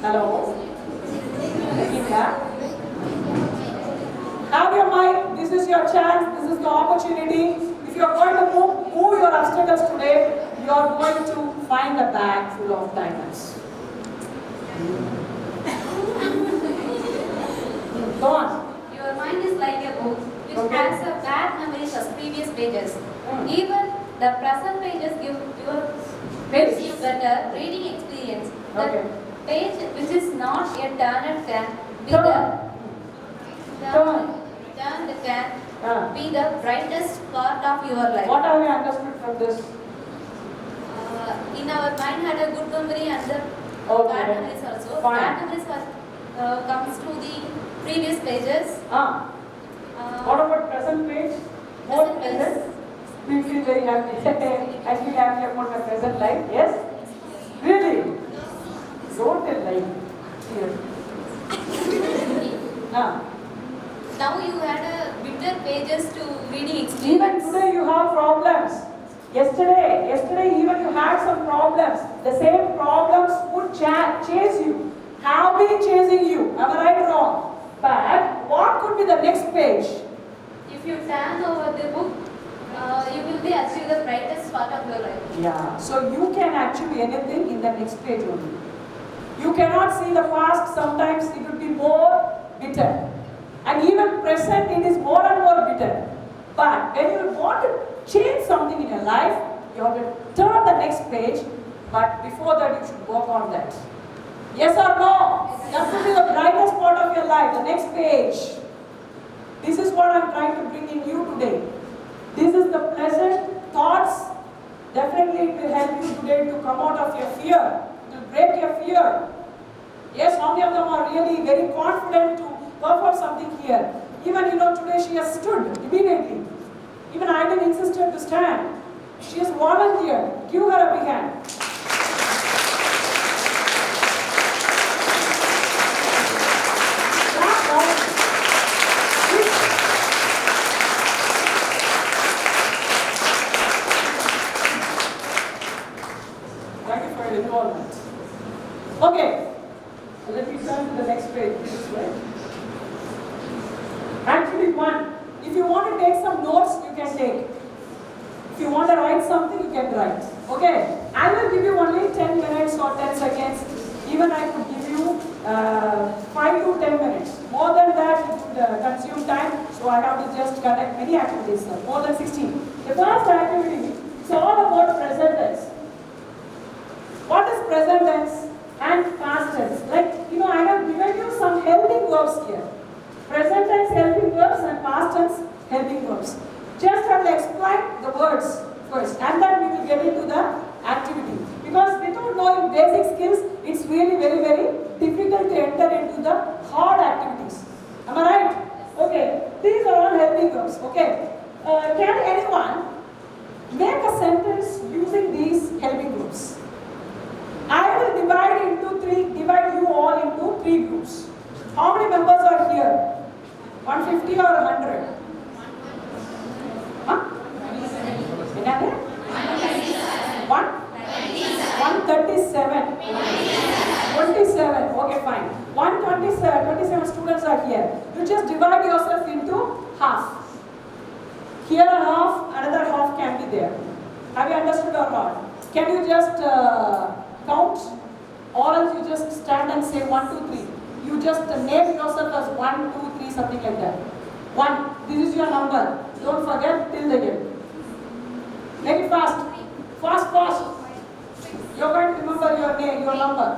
Hello? Yeah. Have your mind. This is your chance. This is the opportunity. If you are going to move your obstacles today, you are going to find a bag full of diamonds. Go on. Your mind is like a book which has a bad memories of previous pages. Even the present pages give you better reading experience. The page which is not yet turned can be be the brightest part of your life. What have you understood from this? In our mind had a good memory and the bad memories also. Fine. Bad memories comes to the previous pages. What about present page? Both present. We feel very happy. I feel happy about my present life. Yes? Really? Don't tell lie. Here. Now you had a bitter pages to reading experience. Even today you have problems. Yesterday even you had some problems. The same problems would chase you. Have been chasing you. Am I right or wrong? But what could be the next page? If you turn over the book, you will be achieve the brightest part of your life. Yeah. So you can achieve anything in the next page only. You cannot see the past. Sometimes it will be more bitter. And even present, it is more and more bitter. But when you want to change something in your life, you have to turn the next page. But before that, you should work on that. Yes or no? That should be the brightest part of your life, the next page. This is what I am trying to bring in you today. This is the pleasant thoughts. Definitely it will help you today to come out of your fear, to break your fear. Yes, how many of them are really very confident to perform something here? Even today she has stood immediately. Even I didn't insist her to stand. She has volunteered. Give her a big hand. Thank you for your involvement. Okay, so let me turn to the next page this way. Actually, one. If you want to take some notes, you can take. If you want to write something, you can write. Okay, I will give you only 10 minutes or 10 seconds. Even I could give you 5 to 10 minutes. More than that, it would consume time. So I have to just conduct many activities, more than 16. The first activity is all about present tense. What is present tense and past tense? Like, I have given you some helping verbs here. Present tense helping verbs and past tense helping verbs. Just have to explain the words first, and then we will get into the activity. Because without knowing basic skills, it's really very, very difficult to enter into the hard activities. Am I right? Okay, these are all helping verbs. Okay, can anyone make a sentence using these helping verbs? I will divide you all into 3 groups. How many members are here? 150 or 100? Huh? 137. 27. Okay, fine. 27 students are here. You just divide yourself into half. Here a half, another half can be there. Have you understood or not? Can you just count? Or else you just stand and say 1, 2, 3. You just name yourself as 1, 2, 3, something like that. 1. This is your number. Don't forget till the end. Make it fast. Fast. You're going to remember your name, your number.